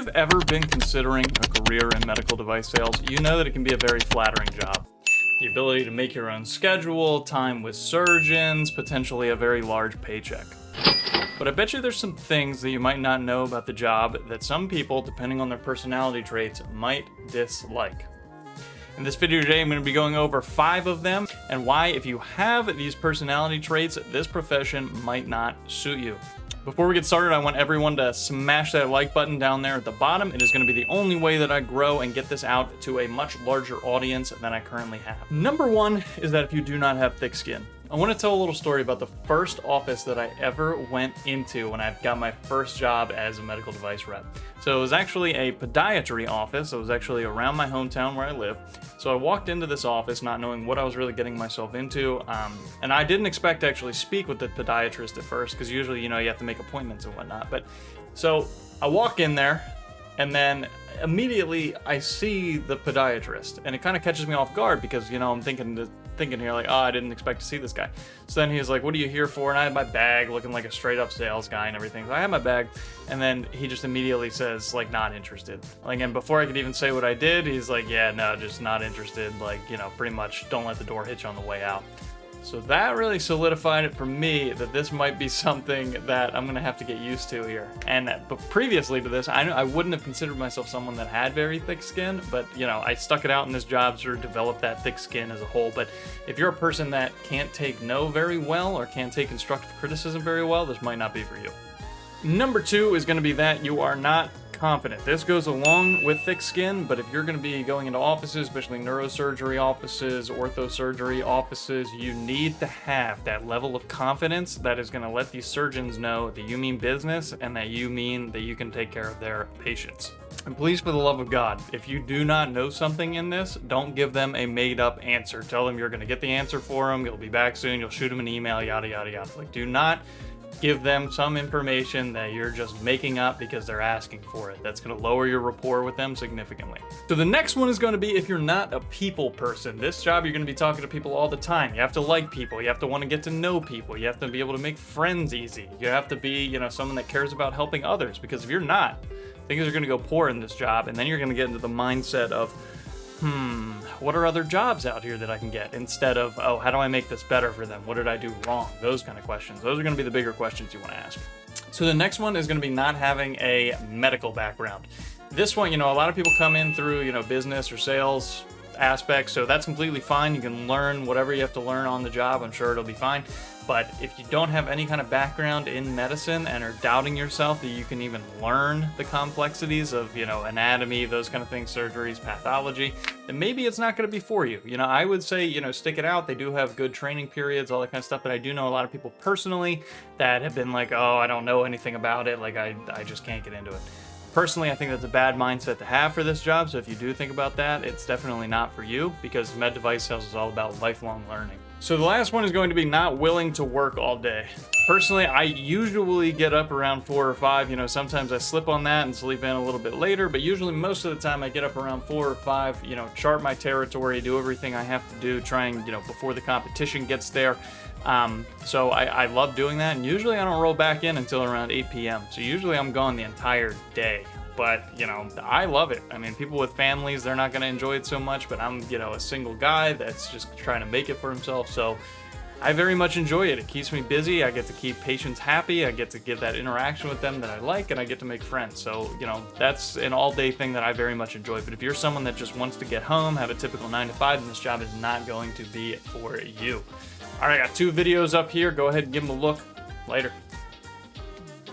If you've ever been considering a career in medical device sales, you know that it can be a very flattering job. The ability to make your own schedule, time with surgeons, potentially a very large paycheck. But I bet you there's some things that you might not know about the job that some people, depending on their personality traits, might dislike. In this video today, I'm going to be going over 5 of them and why, if you have these personality traits, this profession might not suit you. Before we get started, I want everyone to smash that like button down there at the bottom. It is going to be the only way that I grow and get this out to a much larger audience than I currently have. Number 1 is that if you do not have thick skin. I want to tell a little story about the first office that I ever went into when I got my first job as a medical device rep. So it was actually a podiatry office. It was actually around my hometown where I live. So I walked into this office not knowing what I was really getting myself into. And I didn't expect to actually speak with the podiatrist at first, because usually, you have to make appointments and whatnot. But so I walk in there, and then immediately I see the podiatrist, and it kind of catches me off guard because, I'm thinking here like, oh, I didn't expect to see this guy. So then he's like, what are you here for? And I had my bag, looking like a straight up sales guy and everything. So I had my bag, and then he just immediately says, like, not interested. Like, and before I could even say what I did, he's like, yeah, no, just not interested. Like, pretty much don't let the door hit you on the way out. So that really solidified it for me that this might be something that I'm going to have to get used to here. But previously to this, I wouldn't have considered myself someone that had very thick skin, but, I stuck it out in this job, sort of developed that thick skin as a whole. But if you're a person that can't take no very well or can't take constructive criticism very well, this might not be for you. Number 2 is going to be that you are not confident. This goes along with thick skin, but if you're going to be going into offices, especially neurosurgery offices, orthosurgery offices, you need to have that level of confidence that is going to let these surgeons know that you mean business and that you mean that you can take care of their patients. And please, for the love of God, if you do not know something in this, don't give them a made-up answer. Tell them you're going to get the answer for them, you'll be back soon, you'll shoot them an email, yada, yada, yada. Like, do not give them some information that you're just making up because they're asking for it. That's going to lower your rapport with them significantly. So the next one is going to be if you're not a people person. This job, you're going to be talking to people all the time. You have to like people. You have to want to get to know people. You have to be able to make friends easy. You have to be, someone that cares about helping others, because if you're not, things are going to go poor in this job, and then you're going to get into the mindset of, what are other jobs out here that I can get? Instead of, oh, how do I make this better for them? What did I do wrong? Those kind of questions. Those are going to be the bigger questions you want to ask. So the next one is going to be not having a medical background. This one, a lot of people come in through, business or sales aspects, so that's completely fine. You can learn whatever you have to learn on the job. I'm sure it'll be fine. But if you don't have any kind of background in medicine and are doubting yourself that you can even learn the complexities of, anatomy, those kind of things, surgeries, pathology, then maybe it's not going to be for you. I would say, stick it out. They do have good training periods, all that kind of stuff. But I do know a lot of people personally that have been like, oh, I don't know anything about it. Like, I just can't get into it. Personally, I think that's a bad mindset to have for this job. So if you do think about that, it's definitely not for you, because med device sales is all about lifelong learning. So the last one is going to be not willing to work all day. Personally, I usually get up around 4 or 5. Sometimes I slip on that and sleep in a little bit later, but usually most of the time I get up around 4 or 5, chart my territory, do everything I have to do, trying, before the competition gets there. So I love doing that, and usually I don't roll back in until around 8 p.m. So usually I'm gone the entire day. But, I love it. I mean, people with families, they're not going to enjoy it so much, but I'm, a single guy that's just trying to make it for himself. So I very much enjoy it. It keeps me busy. I get to keep patients happy. I get to get that interaction with them that I like, and I get to make friends. So, that's an all-day thing that I very much enjoy. But if you're someone that just wants to get home, have a typical 9 to 5, then this job is not going to be for you. All right, I got 2 videos up here. Go ahead and give them a look. Later.